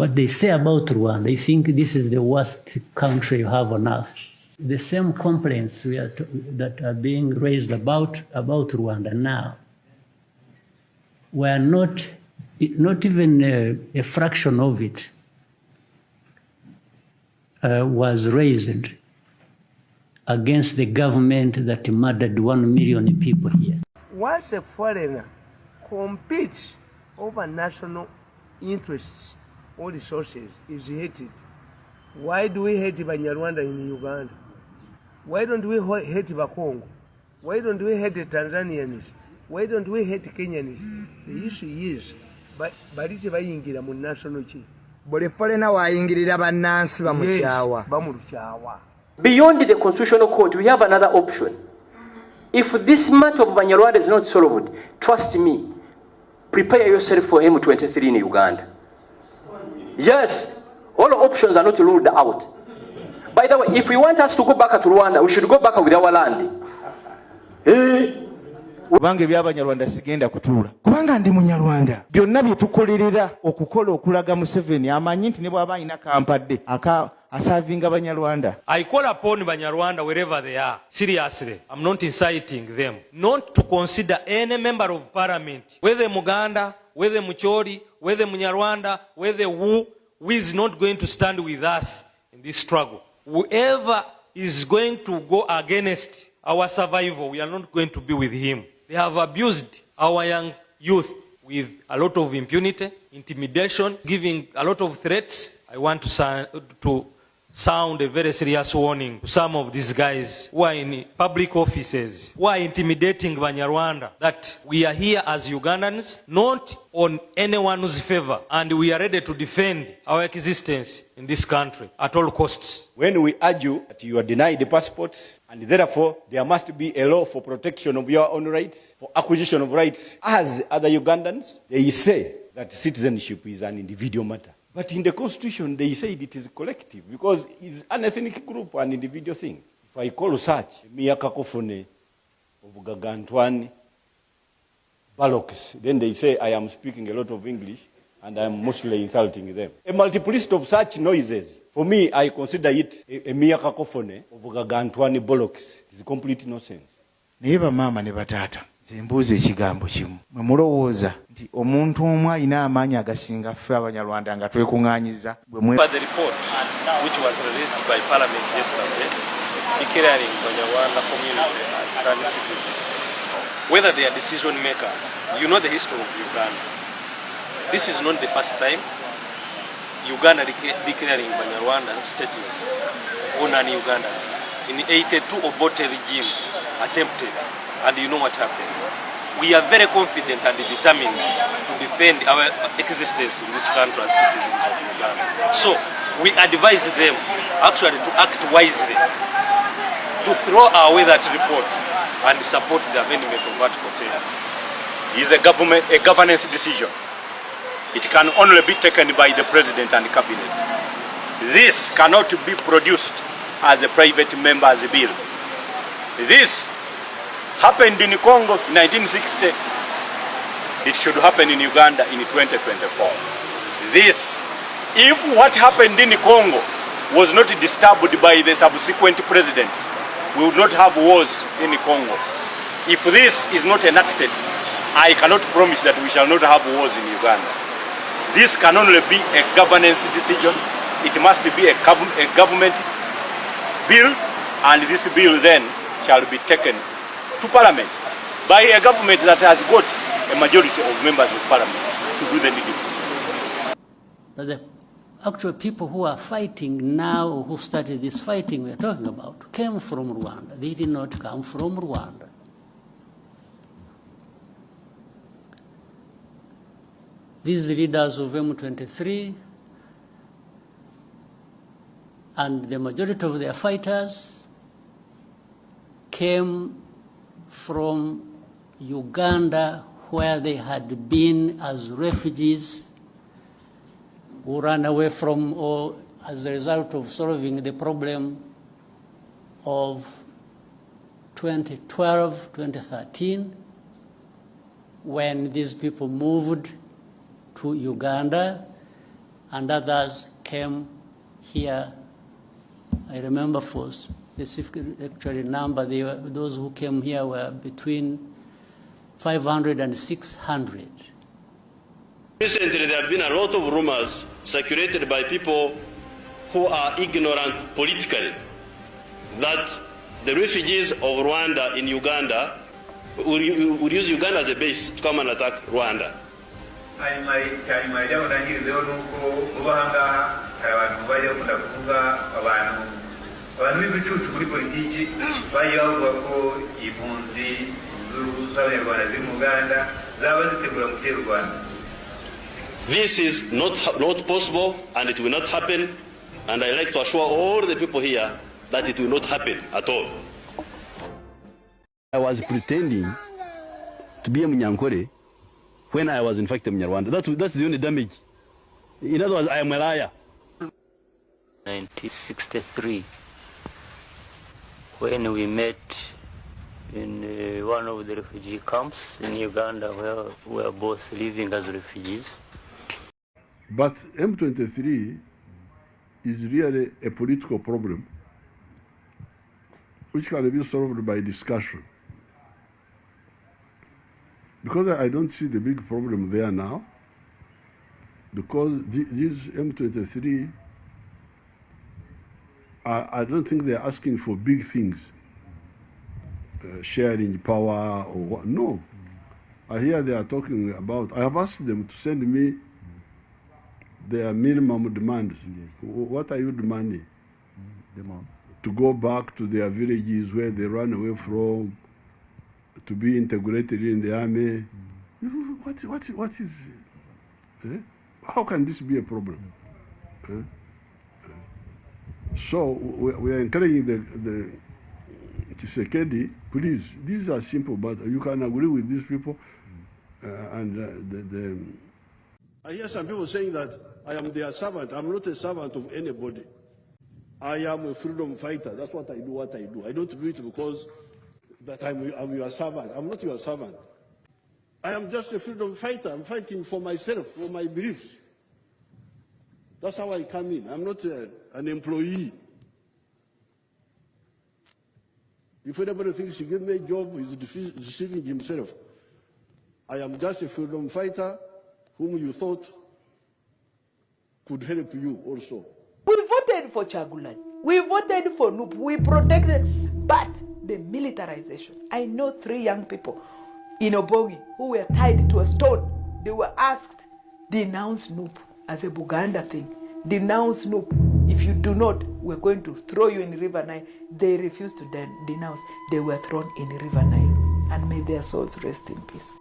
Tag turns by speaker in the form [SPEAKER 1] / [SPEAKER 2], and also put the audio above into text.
[SPEAKER 1] what they say about Rwanda, you think this is the worst country you have on earth. The same complaints that are being raised about Rwanda now were not even a fraction of it was raised against the government that murdered 1 million people here.
[SPEAKER 2] Once a foreigner competes over national interests or resources, is hated. Why do we hate Banyarwanda in Uganda? Why don't we hate Bakongo? Why don't we hate the Tanzanians? Why don't we hate Kenyans? The issue is, balichi bayingira mu national chi.
[SPEAKER 3] Buli foreigner wayingirira bannansi bamukyawa.
[SPEAKER 2] Bamulukyawa.
[SPEAKER 4] Beyond the constitutional court, we have another option. If this matter of Banyarwanda is not solved, trust me, prepare yourself for M23 in Uganda. Yes, all options are not ruled out. By the way, if we want us to go back to Rwanda, we should go back with our land.
[SPEAKER 3] Kubanga eby'Abanyarwanda sigenda kutuula. Kubanga ndi Munyarwanda. Byonna bye tukolerera okukola okulaga Museveni amanyi nti ne bw'aba alina kampadde asavinga Banyarwanda.
[SPEAKER 5] I call upon Banyarwanda wherever they are. Seriously, I'm not inciting them. Not to consider any member of parliament, whether Muganda, whether Muchori, whether Munyarwanda, whether who is not going to stand with us in this struggle. Whoever is going to go against our survival, we are not going to be with him. They have abused our young youth with a lot of impunity, intimidation, giving a lot of threats. I want to sound a very serious warning to some of these guys who are in public offices, who are intimidating Banyarwanda, that we are here as Ugandans, not on anyone's favor, and we are ready to defend our existence in this country at all costs.
[SPEAKER 6] When we argue that you are denied the passports, and therefore there must be a law for protection of your own rights, for acquisition of rights, as other Ugandans, they say that citizenship is an individual matter. But in the Constitution, they say it is collective, because it's an ethnic group, an individual thing. If I call such, Mia Kakofone, of Gagantwani, Baloks, then they say I am speaking a lot of English, and I am mostly insulting them. A multiplicity of such noises, for me, I consider it a Mia Kakofone, of Gagantwani, Baloks. It's complete nonsense.
[SPEAKER 3] Neba mama ne batata. Zembuze ekigambo kimu. Mwe mulowooza nti omuntu omu alina amaanyi agasinga ffe Abanyarwanda nga twekuŋŋaanyiza bwe mwe.
[SPEAKER 5] The report which was released by Parliament yesterday declaring Banyarwanda community as Uganda citizens, whether they are decision makers, you know the history of Uganda. This is not the first time Uganda declaring Banyarwanda stateless or non-Ugandans. In 82, Obote regime attempted, and you know what happened. We are very confident and determined to defend our existence in this country as citizens of Uganda. So we advise them actually to act wisely, to throw away that report and support the amendment of Article 10.
[SPEAKER 6] It is a governance decision. It can only be taken by the President and Cabinet. This cannot be produced as a private member's bill. This happened in Congo in 1960. It should happen in Uganda in 2024. This, if what happened in Congo was not disturbed by the subsequent presidents, we would not have wars in Congo. If this is not enacted, I cannot promise that we shall not have wars in Uganda. This can only be a governance decision. It must be a government bill, and this bill then shall be taken to Parliament by a government that has got a majority of members of Parliament to do the needful.
[SPEAKER 1] But the actual people who are fighting now, who started this fighting we are talking about, came from Rwanda. They did not come from Rwanda. These leaders of M23 and the majority of their fighters came from Uganda, where they had been as refugees who ran away from, or as a result of solving the problem of 2012, 2013, when these people moved to Uganda and others came here. I remember for specific actually number, those who came here were between 500 and 600.
[SPEAKER 7] Recently, there have been a lot of rumors circulated by people who are ignorant politically that the refugees of Rwanda in Uganda would use Uganda as a base to come and attack Rwanda. This is not possible, and it will not happen, and I like to assure all the people here that it will not happen at all. I was pretending to be a Munyankore when I was in fact a Munyarwanda. That's the only damage. In other words, I am a liar.
[SPEAKER 8] 1963, when we met in one of the refugee camps in Uganda, where we were both living as refugees.
[SPEAKER 9] But M23 is really a political problem which can be solved by discussion. Because I don't see the big problem there now, because these M23, I don't think they're asking for big things, sharing power or what. No. I hear they are talking about, I have asked them to send me their minimum demands. What are you demanding? To go back to their villages where they ran away from, to be integrated in the army. What is how can this be a problem? So we are encouraging the Tshisekedi, please, these are simple, but you can agree with these people. I hear some people saying that I am their servant. I'm not a servant of anybody. I am a freedom fighter. That's what I do. I don't do it because that I'm your servant. I'm not your servant. I am just a freedom fighter. I'm fighting for myself, for my beliefs. That's how I come in. I'm not an employee. If anybody thinks he give me a job, he's deceiving himself. I am just a freedom fighter whom you thought could help you also.
[SPEAKER 10] We voted for Chagulanyi. We voted for NUP. We protected. But the militarization. I know 3 young people in Obogi who were tied to a stone. They were asked, denounce NUP as a Buganda thing. Denounce NUP. If you do not, we're going to throw you in River Nile. They refused to denounce. They were thrown in River Nile. And may their souls rest in peace.